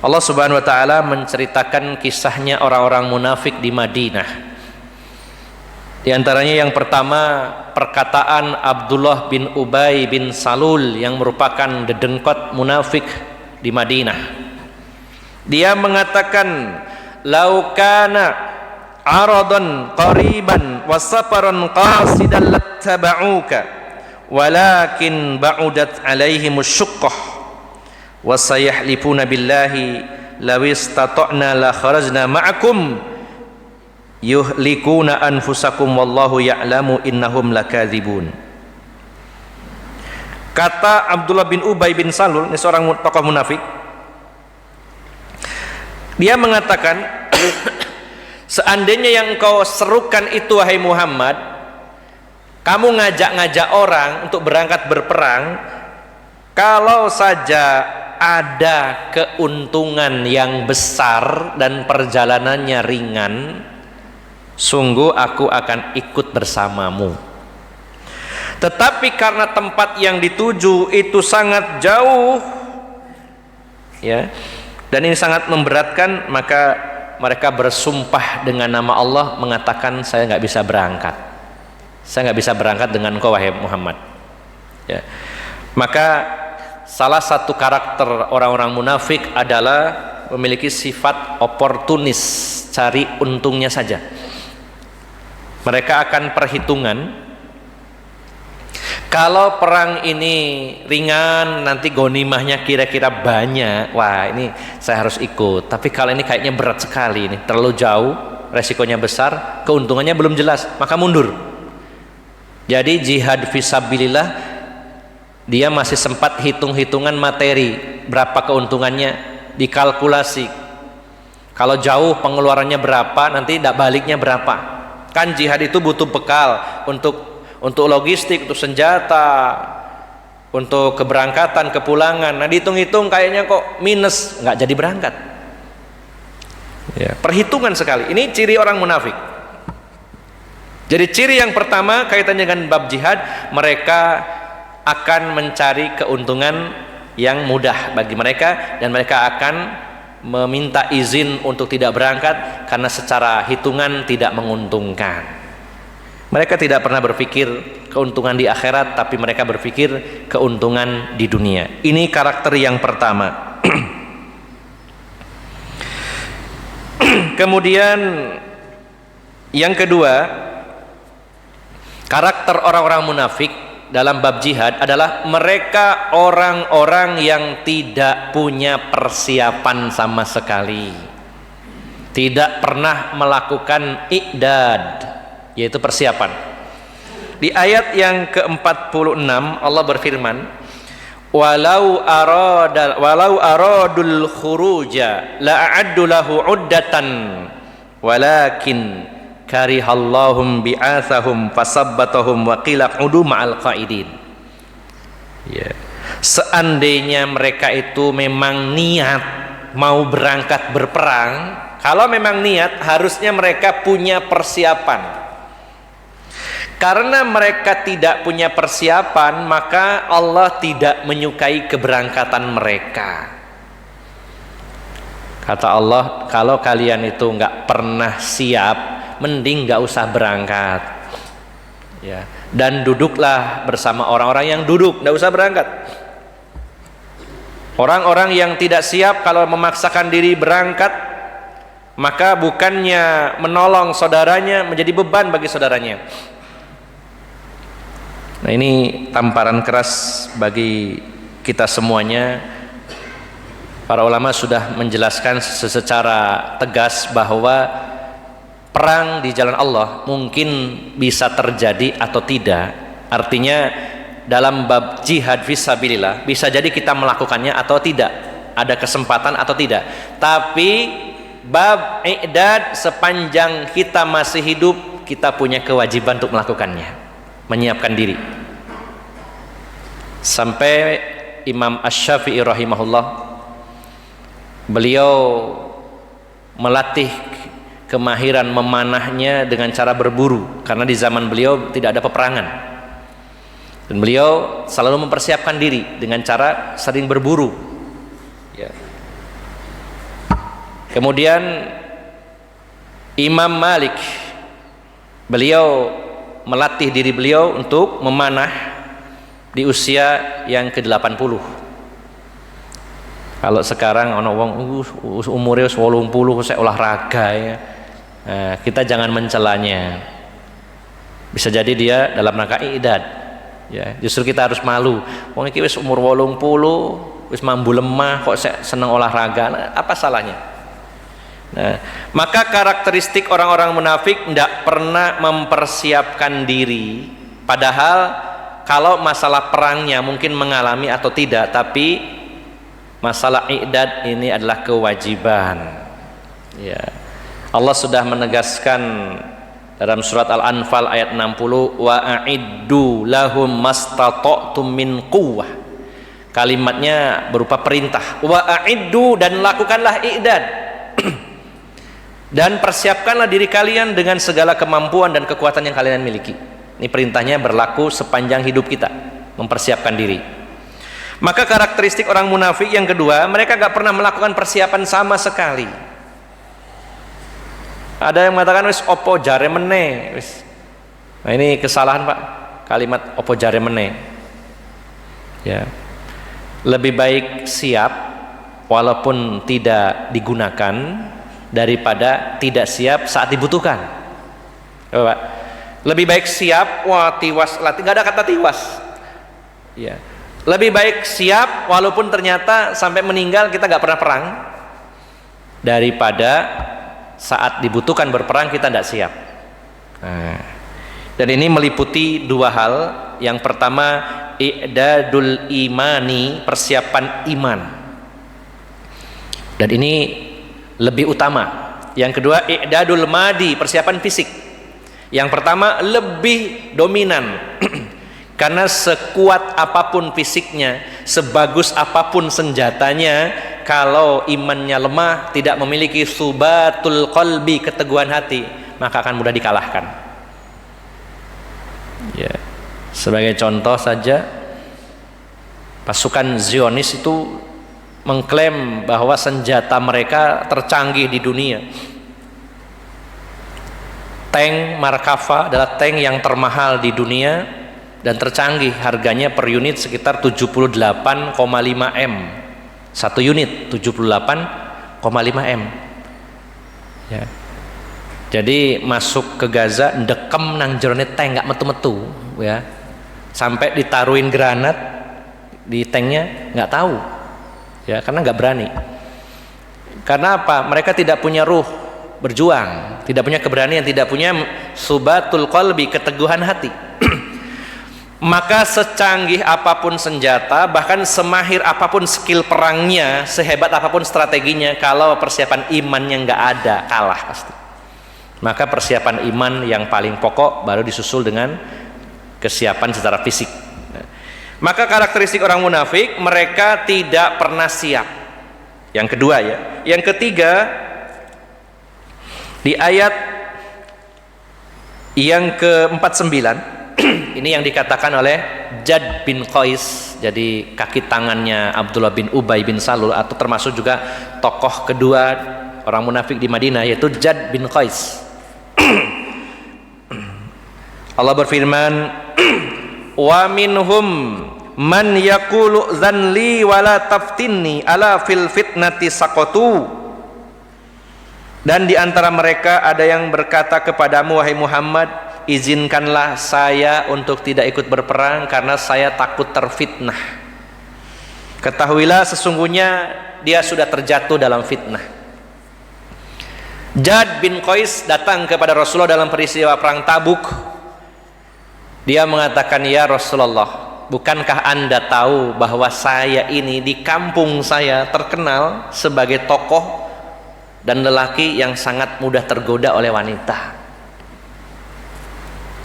Allah Subhanahu wa taala menceritakan kisahnya orang-orang munafik di Madinah. Di antaranya yang pertama, perkataan Abdullah bin Ubay bin Salul yang merupakan dedengkot munafik di Madinah. Dia mengatakan, "Lau kana aradan qariban wa safaran qasidan lattaba'uka, walakin ba'udat 'alaihimus syuqqah. Wa sayahlifuna billahi law istata'na la kharajna ma'akum yuhlikuna anfusakum wallahu ya'lamu innahum lakadzibun." Kata Abdullah bin Ubay bin Salul, ini seorang tokoh munafik, dia mengatakan, seandainya yang engkau serukan itu wahai Muhammad, kamu ngajak-ngajak orang untuk berangkat berperang, kalau saja ada keuntungan yang besar dan perjalanannya ringan, sungguh aku akan ikut bersamamu. Tetapi karena tempat yang dituju itu sangat jauh, ya, dan ini sangat memberatkan, maka mereka bersumpah dengan nama Allah mengatakan, saya nggak bisa berangkat, saya nggak bisa berangkat dengan engkau wahai Muhammad. Ya. Maka salah satu karakter orang-orang munafik adalah memiliki sifat oportunis, cari untungnya saja. Mereka akan perhitungan, kalau perang ini ringan, nanti ghanimahnya kira-kira banyak, wah ini saya harus ikut. Tapi kalau ini kayaknya berat sekali, ini terlalu jauh, resikonya besar, keuntungannya belum jelas, maka mundur. Jadi jihad fisabilillah, dia masih sempat hitung-hitungan materi, berapa keuntungannya, dikalkulasi. Kalau jauh pengeluarannya berapa, nanti tidak baliknya berapa. Kan jihad itu butuh bekal untuk logistik, untuk senjata, untuk keberangkatan, kepulangan. Nah dihitung-hitung kayaknya kok minus, nggak jadi berangkat. Ya, perhitungan sekali. Ini ciri orang munafik. Jadi ciri yang pertama kaitannya dengan bab jihad, mereka akan mencari keuntungan yang mudah bagi mereka, dan mereka akan meminta izin untuk tidak berangkat karena secara hitungan tidak menguntungkan. Mereka tidak pernah berpikir keuntungan di akhirat, tapi mereka berpikir keuntungan di dunia. Ini karakter yang pertama. Kemudian yang kedua, karakter orang-orang munafik dalam bab jihad adalah mereka orang-orang yang tidak punya persiapan sama sekali, tidak pernah melakukan i'dad, yaitu persiapan. Di ayat yang ke-46 Allah berfirman, walau aradul khuruja la'addu lahu 'uddatan walakin karihallahum bi'athahum fasabbatahum wa qila qudu ma'al qaidin. Ya. Seandainya mereka itu memang niat mau berangkat berperang, kalau memang niat harusnya mereka punya persiapan. Karena mereka tidak punya persiapan, maka Allah tidak menyukai keberangkatan mereka. Kata Allah, kalau kalian itu nggak pernah siap, mending nggak usah berangkat, ya. Dan duduklah bersama orang-orang yang duduk, nggak usah berangkat. Orang-orang yang tidak siap kalau memaksakan diri berangkat, maka bukannya menolong saudaranya menjadi beban bagi saudaranya. Nah, ini tamparan keras bagi kita semuanya. Para ulama sudah menjelaskan secara tegas bahwa perang di jalan Allah mungkin bisa terjadi atau tidak. Artinya dalam bab jihad fisabilillah bisa jadi kita melakukannya atau tidak, ada kesempatan atau tidak. Tapi bab i'dad, sepanjang kita masih hidup kita punya kewajiban untuk melakukannya, menyiapkan diri. Sampai Imam Asy-Syafi'i rahimahullah, beliau melatih kemahiran memanahnya dengan cara berburu, karena di zaman beliau tidak ada peperangan, dan beliau selalu mempersiapkan diri dengan cara sering berburu, ya. Kemudian Imam Malik, beliau melatih diri beliau untuk memanah di usia yang ke-80. Kalau sekarang ono wong umure wis 80 saya olahraga ya. Nah, kita jangan mencelanya. Bisa jadi dia dalam rangka i'dad. Ya, justru kita harus malu. Wong iki wis umur 80, wis mambu lemah kok seneng olahraga. Nah, apa salahnya? Nah, maka karakteristik orang-orang munafik tidak pernah mempersiapkan diri, padahal kalau masalah perangnya mungkin mengalami atau tidak, tapi masalah i'dad ini adalah kewajiban. Ya. Allah sudah menegaskan dalam surat Al-Anfal ayat 60, wa a'iddu lahum mastata'tum min quwwah. Kalimatnya berupa perintah, wa a'iddu, dan lakukanlah i'dad. Dan persiapkanlah diri kalian dengan segala kemampuan dan kekuatan yang kalian miliki. Ini perintahnya berlaku sepanjang hidup kita, mempersiapkan diri. Maka karakteristik orang munafik yang kedua, mereka gak pernah melakukan persiapan sama sekali. Ada yang mengatakan wis opo jare meneh wis. Nah, ini kesalahan Pak, kalimat opo jare meneh. Ya. Lebih baik siap walaupun tidak digunakan daripada tidak siap saat dibutuhkan. Coba Pak. Lebih baik siap, wah tiwas, nggak ada kata tiwas. Ya. Lebih baik siap walaupun ternyata sampai meninggal kita nggak pernah perang, daripada saat dibutuhkan berperang kita tidak siap. Nah, dan ini meliputi dua hal. Yang pertama, i'dadul imani, persiapan iman. Dan ini lebih utama. Yang kedua, i'dadul madi, persiapan fisik. Yang pertama lebih dominan karena sekuat apapun fisiknya, sebagus apapun senjatanya, kalau imannya lemah, tidak memiliki subatul qalbi, keteguhan hati, maka akan mudah dikalahkan. Ya. Sebagai contoh saja, pasukan Zionis itu mengklaim bahwa senjata mereka tercanggih di dunia. Tank Markava adalah tank yang termahal di dunia dan tercanggih, harganya per unit sekitar 78,5 M. Satu unit 78,5 M. Ya. Jadi masuk ke Gaza ndekem nang jerone tank nggak metu-metu, ya. Sampai ditaruhin granat di tanknya nggak tahu, ya, karena nggak berani. Karena apa? Mereka tidak punya ruh berjuang, tidak punya keberanian, tidak punya subatul qalbi, keteguhan hati. Maka secanggih apapun senjata, bahkan semahir apapun skill perangnya, sehebat apapun strateginya, kalau persiapan imannya nggak ada, kalah pasti. Maka persiapan iman yang paling pokok baru disusul dengan kesiapan secara fisik. Maka karakteristik orang munafik, mereka tidak pernah siap. Yang kedua ya. Yang ketiga, di ayat yang ke-49 ini yang dikatakan oleh Jad bin Qais, jadi kaki tangannya Abdullah bin Ubay bin Salul, atau termasuk juga tokoh kedua orang munafik di Madinah, yaitu Jad bin Qais. Allah berfirman, wa minhum man yaqulu zanli wala taftinni ala fil fitnati saqatu. Dan di antara mereka ada yang berkata kepadamu, wahai Muhammad, izinkanlah saya untuk tidak ikut berperang karena saya takut terfitnah. Ketahuilah sesungguhnya dia sudah terjatuh dalam fitnah. Jad bin Qais datang kepada Rasulullah dalam peristiwa perang Tabuk. Dia mengatakan, ya Rasulullah, bukankah Anda tahu bahwa saya ini di kampung saya terkenal sebagai tokoh dan lelaki yang sangat mudah tergoda oleh wanita.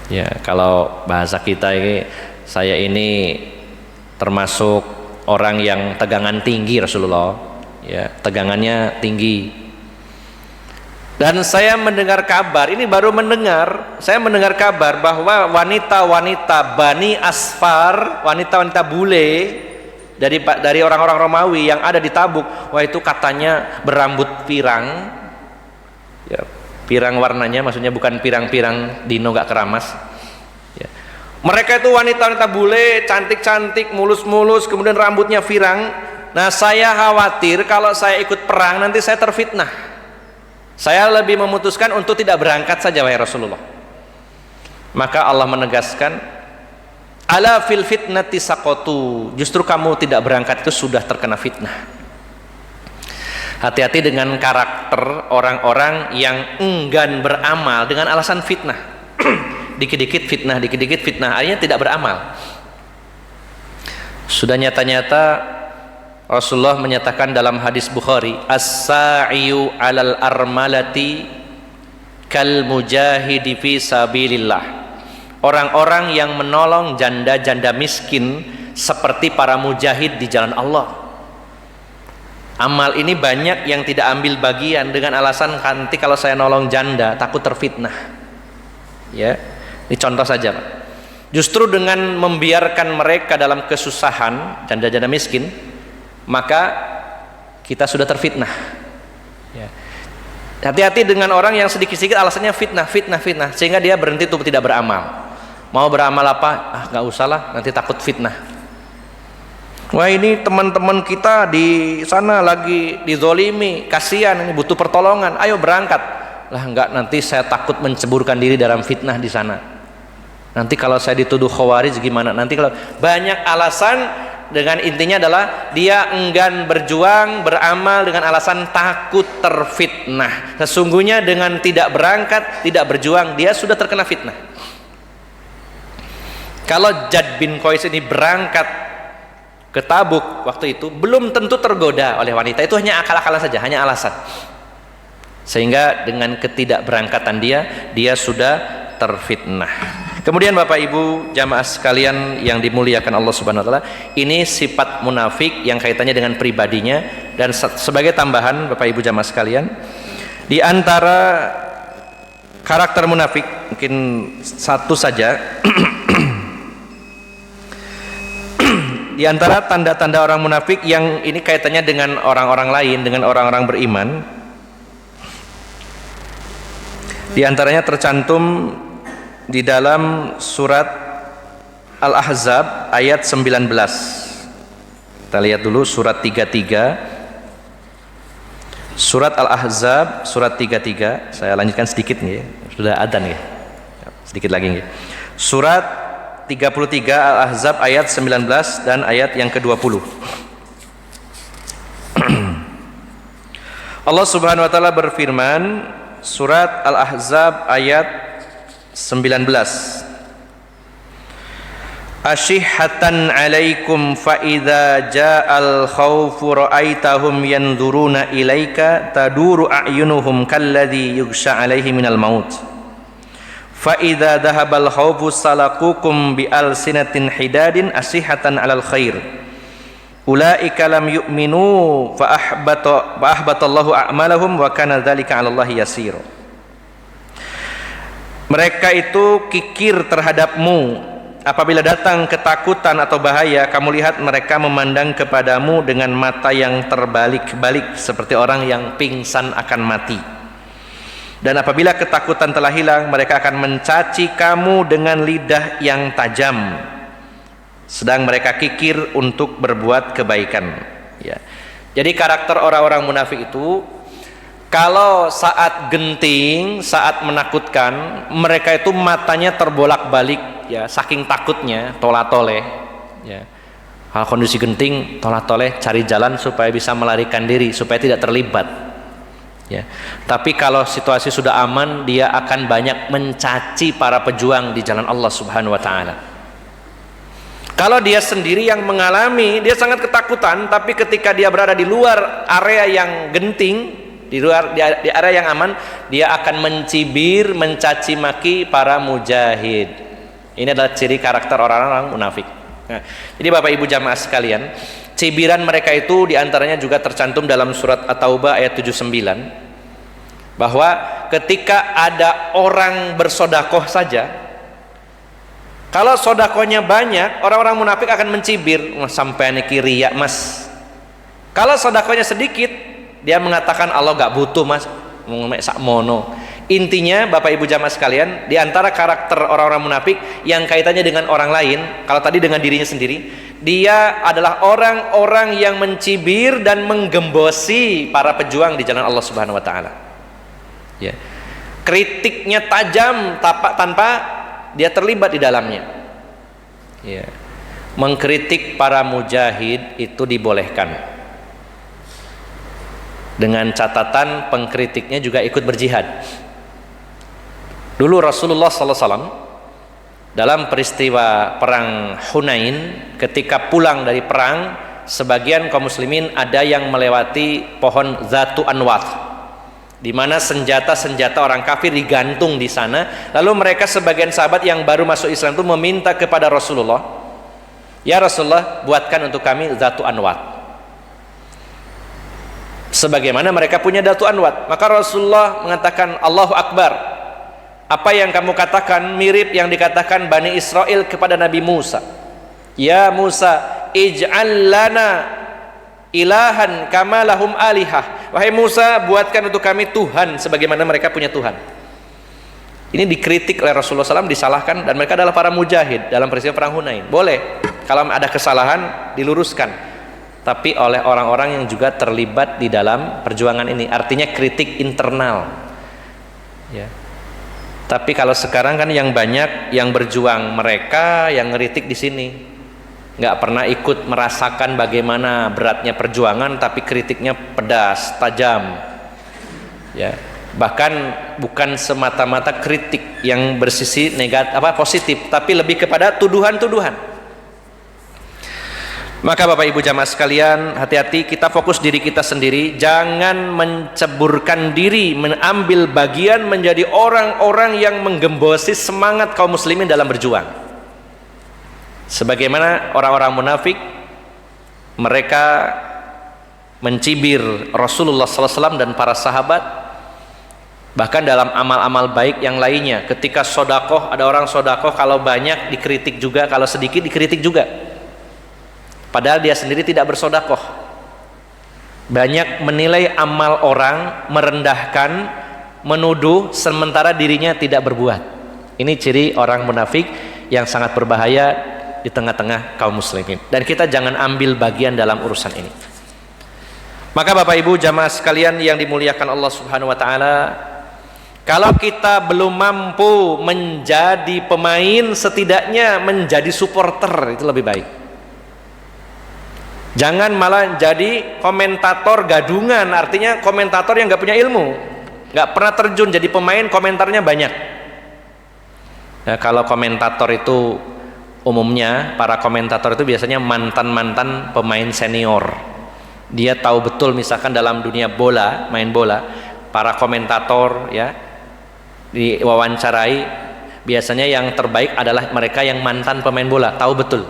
Ya, kalau bahasa kita ini, saya ini termasuk orang yang tegangan tinggi Rasulullah. Ya, tegangannya tinggi. Dan saya mendengar kabar, ini baru mendengar, saya mendengar kabar bahwa wanita-wanita Bani Asfar, wanita-wanita bule dari orang-orang Romawi yang ada di Tabuk, wah itu katanya berambut pirang, ya, pirang warnanya, maksudnya bukan pirang-pirang dino gak keramas, ya. Mereka itu wanita-wanita bule, cantik-cantik, mulus-mulus, kemudian rambutnya pirang. Nah, saya khawatir kalau saya ikut perang nanti saya terfitnah. Saya lebih memutuskan untuk tidak berangkat saja, wahai Rasulullah. Maka Allah menegaskan, ala fil fitnati saqatu, justru kamu tidak berangkat itu sudah terkena fitnah. Hati-hati dengan karakter orang-orang yang enggan beramal dengan alasan fitnah. Dikit-dikit fitnah, dikit-dikit fitnah, akhirnya tidak beramal. Sudah nyata-nyata Rasulullah menyatakan dalam hadis Bukhari, as-sa'iyu 'alal armalati kal mujahidi fi sabilillah. Orang-orang yang menolong janda-janda miskin seperti para mujahid di jalan Allah. Amal ini banyak yang tidak ambil bagian dengan alasan nanti kalau saya nolong janda takut terfitnah. Ya, ini contoh saja, Pak. Justru dengan membiarkan mereka dalam kesusahan, janda-janda miskin, maka kita sudah terfitnah. Ya. Hati-hati dengan orang yang sedikit-sedikit alasannya fitnah, sehingga dia berhenti untuk tidak beramal. Mau beramal apa? Nggak usah lah, nanti takut fitnah. Wah, ini teman-teman kita di sana lagi dizolimi, kasihan, ini butuh pertolongan, ayo berangkat. Lah enggak, nanti saya takut menceburkan diri dalam fitnah di sana. Nanti kalau saya dituduh khawarij gimana? Nanti kalau banyak alasan, dengan intinya adalah dia enggan berjuang, beramal dengan alasan takut terfitnah. Sesungguhnya dengan tidak berangkat, tidak berjuang, dia sudah terkena fitnah. Kalau Jad bin Qais ini berangkat ke Tabuk waktu itu, belum tentu tergoda oleh wanita, itu hanya akal-akalan saja, hanya alasan. Sehingga dengan ketidakberangkatan dia sudah terfitnah. Kemudian Bapak Ibu jamaah sekalian yang dimuliakan Allah Subhanahu wa taala, ini sifat munafik yang kaitannya dengan pribadinya. Dan sebagai tambahan Bapak Ibu jamaah sekalian, di antara karakter munafik mungkin satu saja di antara tanda-tanda orang munafik yang ini kaitannya dengan orang-orang lain, dengan orang-orang beriman, di antaranya tercantum di dalam surat Al-Ahzab ayat 19. Kita lihat dulu surat 33. Surat Al-Ahzab surat 33. Saya lanjutkan sedikit nih, sudah adzan ya. Sedikit lagi nih. Surat 33 Al-Ahzab ayat 19 dan ayat yang ke-20. Allah Subhanahu wa taala berfirman, surat Al-Ahzab ayat 19. Asyihatan 'alaikum fa idza ja'al khaufu ra'aitahum yanzuruna ilaika taduru a'yunuhum kalladzi yughsha 'alaihi minal maut fa idza dhahabal khaufu salaqukum bi alsinatin hidadin asyihatan 'alal khair ulaika lam yu'minu fa ahbatallahu a'malahum wa kana dzalika 'alallahi yasir. Mereka itu kikir terhadapmu apabila datang ketakutan atau bahaya, kamu lihat mereka memandang kepadamu dengan mata yang terbalik-balik seperti orang yang pingsan akan mati. Dan apabila ketakutan telah hilang, mereka akan mencaci kamu dengan lidah yang tajam, sedang mereka kikir untuk berbuat kebaikan. Ya. Jadi karakter orang-orang munafik itu, Kalau saat genting, saat menakutkan, mereka itu matanya terbolak-balik ya, saking takutnya, tola-toleh ya. Kalau kondisi genting, tola-toleh cari jalan supaya bisa melarikan diri, supaya tidak terlibat ya. Tapi kalau situasi sudah aman, dia akan banyak mencaci para pejuang di jalan Allah Subhanahu wa taala. Kalau dia sendiri yang mengalami, dia sangat ketakutan, tapi ketika dia berada di luar area yang genting, di area yang aman, dia akan mencibir, mencaci maki para mujahid. Ini adalah ciri karakter orang-orang munafik. Nah, jadi Bapak Ibu jamaah sekalian, cibiran mereka itu diantaranya juga tercantum dalam surat At-Taubah ayat 79, bahwa ketika ada orang bersodakoh saja, kalau sodakohnya banyak, orang-orang munafik akan mencibir, sampai niki riya mas. Kalau sodakohnya sedikit, dia mengatakan Allah gak butuh mas, sak mono. Intinya Bapak Ibu jamaah sekalian, di antara karakter orang-orang munafik yang kaitannya dengan orang lain, kalau tadi dengan dirinya sendiri, dia adalah orang-orang yang mencibir dan menggembosi para pejuang di jalan Allah Subhanahu wa taala. Ya. Kritiknya tajam tanpa dia terlibat di dalamnya. Ya. Mengkritik para mujahid itu dibolehkan, dengan catatan pengkritiknya juga ikut berjihad. Dulu Rasulullah SAW dalam peristiwa perang Hunain, ketika pulang dari perang, sebagian kaum muslimin ada yang melewati pohon Zatu Anwat, di mana senjata-senjata orang kafir digantung di sana. Lalu mereka sebagian sahabat yang baru masuk Islam itu meminta kepada Rasulullah, ya Rasulullah, buatkan untuk kami Zatu Anwat sebagaimana mereka punya Datu Anwat. Maka Rasulullah mengatakan, Allahu Akbar, apa yang kamu katakan mirip yang dikatakan Bani Israel kepada Nabi Musa. Ya Musa, ij'al lana ilahan kama lahum alihah. Wahai Musa, buatkan untuk kami Tuhan sebagaimana mereka punya Tuhan. Ini dikritik oleh Rasulullah SAW, disalahkan, dan mereka adalah para mujahid dalam peristiwa perang Hunain. Boleh kalau ada kesalahan diluruskan, tapi oleh orang-orang yang juga terlibat di dalam perjuangan ini. Artinya kritik internal ya. Tapi kalau sekarang kan yang banyak yang berjuang mereka yang ngeritik di sini, nggak pernah ikut merasakan bagaimana beratnya perjuangan, tapi kritiknya pedas, tajam ya. Bahkan bukan semata-mata kritik yang bersisi negatif positif, tapi lebih kepada tuduhan-tuduhan. Maka Bapak Ibu jamaah sekalian, hati-hati, kita fokus diri kita sendiri, jangan menceburkan diri, mengambil bagian menjadi orang-orang yang menggembosi semangat kaum muslimin dalam berjuang. Sebagaimana orang-orang munafik, mereka mencibir Rasulullah SAW dan para sahabat. Bahkan dalam amal-amal baik yang lainnya, ketika sodakoh, ada orang sodakoh, kalau banyak dikritik juga, kalau sedikit dikritik juga, padahal dia sendiri tidak bersodakoh. Banyak menilai amal orang, merendahkan, menuduh, sementara dirinya tidak berbuat. Ini ciri orang munafik yang sangat berbahaya di tengah-tengah kaum muslimin, dan kita jangan ambil bagian dalam urusan ini. Maka Bapak Ibu jamaah sekalian yang dimuliakan Allah Subhanahu wa taala, kalau kita belum mampu menjadi pemain, setidaknya menjadi supporter itu lebih baik. Jangan malah jadi komentator gadungan, artinya komentator yang nggak punya ilmu, nggak pernah terjun jadi pemain, komentarnya banyak. Nah, kalau komentator itu umumnya, para komentator itu biasanya mantan-mantan pemain senior. Dia tahu betul, misalkan dalam dunia bola, main bola, para komentator ya diwawancarai, biasanya yang terbaik adalah mereka yang mantan pemain bola, tahu betul.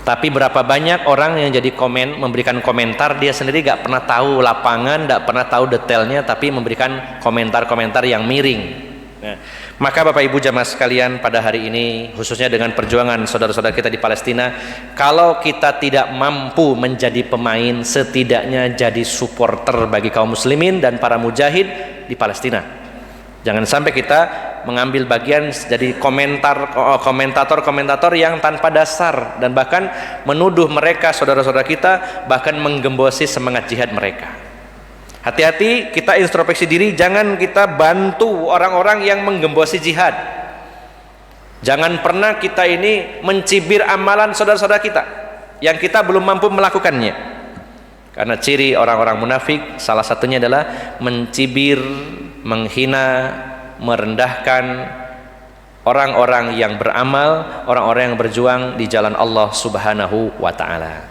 Tapi berapa banyak orang yang jadi memberikan komentar, dia sendiri gak pernah tahu lapangan, gak pernah tahu detailnya, tapi memberikan komentar-komentar yang miring. Nah, maka Bapak Ibu jamaah sekalian, pada hari ini khususnya dengan perjuangan saudara-saudara kita di Palestina, kalau kita tidak mampu menjadi pemain, setidaknya jadi supporter bagi kaum muslimin dan para mujahid di Palestina. Jangan sampai kita mengambil bagian jadi komentator-komentator yang tanpa dasar, dan bahkan menuduh mereka, saudara-saudara kita, bahkan menggembosi semangat jihad mereka. Hati-hati kita introspeksi diri, jangan kita bantu orang-orang yang menggembosi jihad. Jangan pernah kita ini mencibir amalan saudara-saudara kita yang kita belum mampu melakukannya. Karena ciri orang-orang munafik salah satunya adalah mencibir, menghina, merendahkan orang-orang yang beramal, orang-orang yang berjuang di jalan Allah Subhanahu wa taala.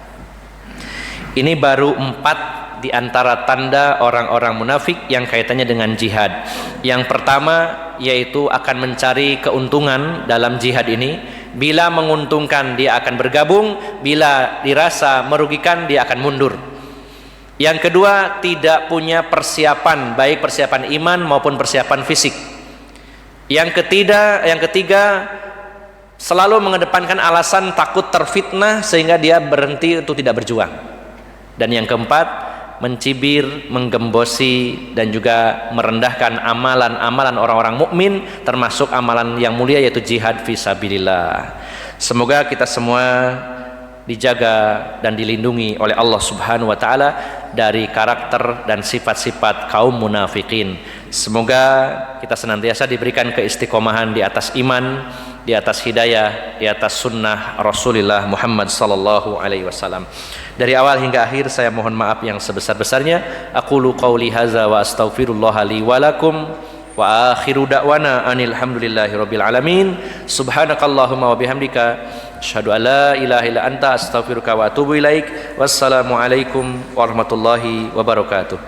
Ini baru 4 di antara tanda orang-orang munafik yang kaitannya dengan jihad. Yang pertama yaitu akan mencari keuntungan dalam jihad ini. Bila menguntungkan dia akan bergabung, bila dirasa merugikan dia akan mundur. Yang kedua, tidak punya persiapan, baik persiapan iman maupun persiapan fisik. Yang ketiga selalu mengedepankan alasan takut terfitnah sehingga dia berhenti untuk tidak berjuang. Dan yang keempat, mencibir, menggembosi dan juga merendahkan amalan-amalan orang-orang mukmin, termasuk amalan yang mulia yaitu jihad fisabilillah. Semoga kita semua dijaga dan dilindungi oleh Allah Subhanahu wa taala dari karakter dan sifat-sifat kaum munafikin. Semoga kita senantiasa diberikan keistiqomahan di atas iman, di atas hidayah, di atas sunnah Rasulullah Muhammad sallallahu alaihi wasallam. Dari awal hingga akhir saya mohon maaf yang sebesar-besarnya. Aqulu qauli hadza wa astaghfirullah li wa lakum wa akhiru da'wana anil hamdulillahi rabbil alamin. Subhanakallahumma wa bihamdika asyhadu an la ilaha illa anta astaghfiruka wa atubu ilaik. Wassalamu alaikum warahmatullahi wabarakatuh.